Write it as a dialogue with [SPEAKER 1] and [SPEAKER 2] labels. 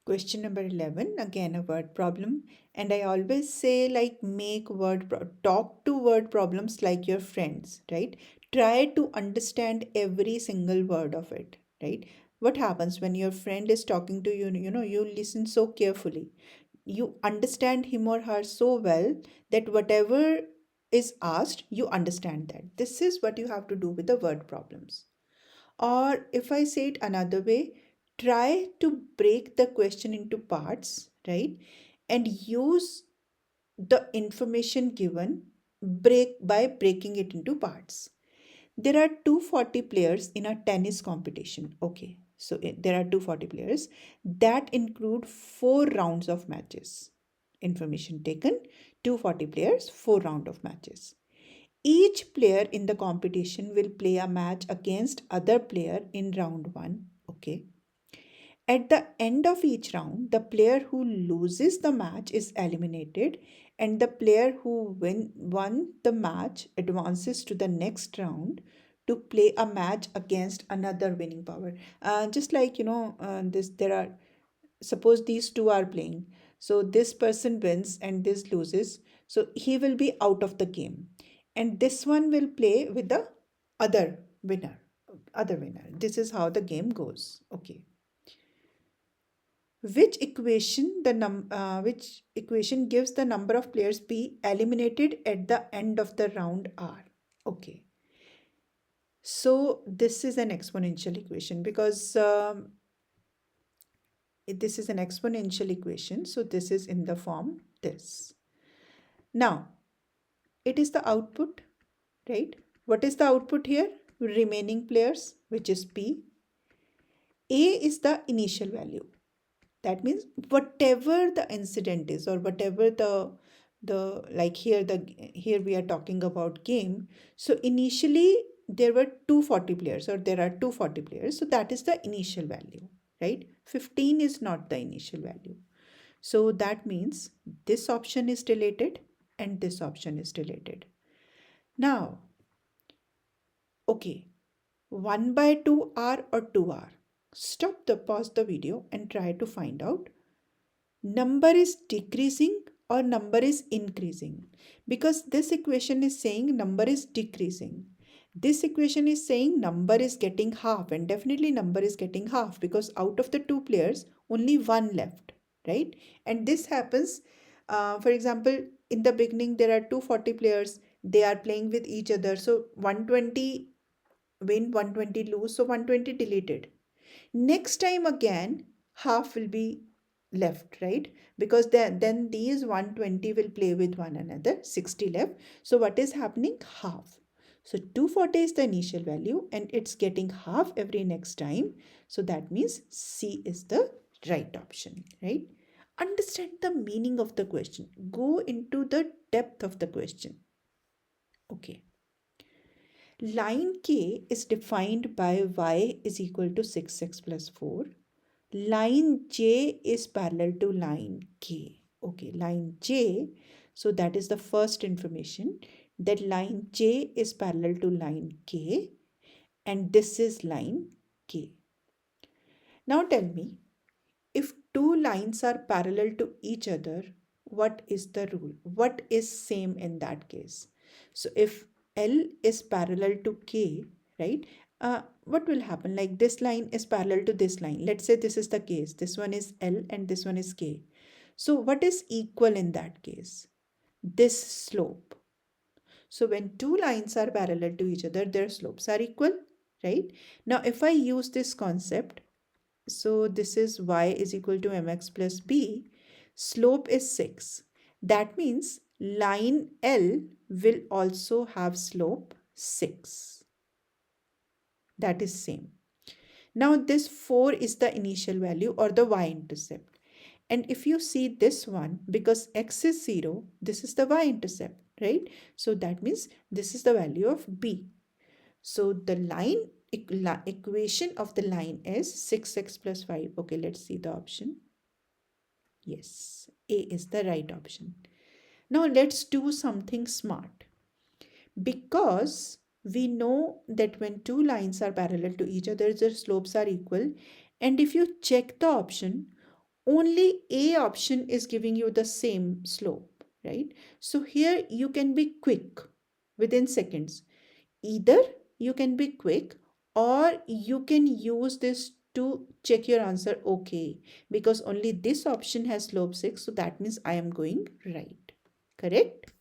[SPEAKER 1] Question number 11, again a word problem. And I always say, like, talk to word problems like your friends, right? Try to understand every single word of it, right? What happens when your friend is talking to you, you listen so carefully. You understand him or her so well that whatever is asked, you understand that. This is what you have to do with the word problems. Or if I say it another way, try to break the question into parts, right? And use the information given by breaking it into parts. There are 240 players in a tennis competition. Okay, so there are 240 players that include 4 rounds of matches. Information taken, 240 players, 4 round of matches. Each player in the competition will play a match against other player in round 1. Okay. At the end of each round, the player who loses the match is eliminated, and the player who won the match advances to the next round to play a match against another winning power. Just like this, there are, suppose these two are playing, so this person wins and this loses, so he will be out of the game, and this one will play with the other winner. This is how the game goes. Okay. Which equation gives the number of players be eliminated at the end of the round r? Okay, so this is an exponential equation because this is an exponential equation, so this is in the form this. Now it is the output, right? What is the output here? Remaining players, which is p. A is the initial value. That means whatever the incident is, or whatever the like here we are talking about game. So initially there were 240 players, or there are 240 players, so that is the initial value, right? 15 is not the initial value. So that means this option is deleted and this option is deleted. Now, okay, 1 by 2r or 2r. Pause the video and try to find out number is decreasing or number is increasing, because this equation is saying number is decreasing. This equation is saying number is getting half, and definitely number is getting half because out of the two players only one left, right? And this happens, for example, in the beginning there are 240 players, they are playing with each other, so 120 win, 120 lose, so 120 deleted. Next time again, half will be left, right? Because then these 120 will play with one another, 60 left. So what is happening? Half. So 240 is the initial value and it's getting half every next time. So that means C is the right option, right? Understand the meaning of the question. Go into the depth of the question. Okay. Line K is defined by y is equal to 6x plus 4. Line J is parallel to line K. Okay, line J, so that is the first information, that line J is parallel to line K, and this is line K. Now tell me, if two lines are parallel to each other, what is the rule? What is same in that case? So if L is parallel to K, right? What will happen? Like this line is parallel to this line. Let's say this is the case. This one is L and this one is K. So what is equal in that case? This slope. So when two lines are parallel to each other, their slopes are equal, right? Now if I use this concept, so this is y is equal to mx plus b. Slope is 6. That means line L will also have slope 6. That is same. Now this 4 is the initial value or the y-intercept. And if you see this one, because x is 0, this is the y-intercept, right? So that means this is the value of b. So the equation of the line is 6x plus 5. Okay, let's see the option. Yes, A is the right option. Now let's do something smart. Because we know that when two lines are parallel to each other, their slopes are equal. And if you check the option, only A option is giving you the same slope, right? So here you can be quick within seconds. Either you can be quick or you can use this to check your answer okay, because only this option has slope 6, so that means I am going right. Correct?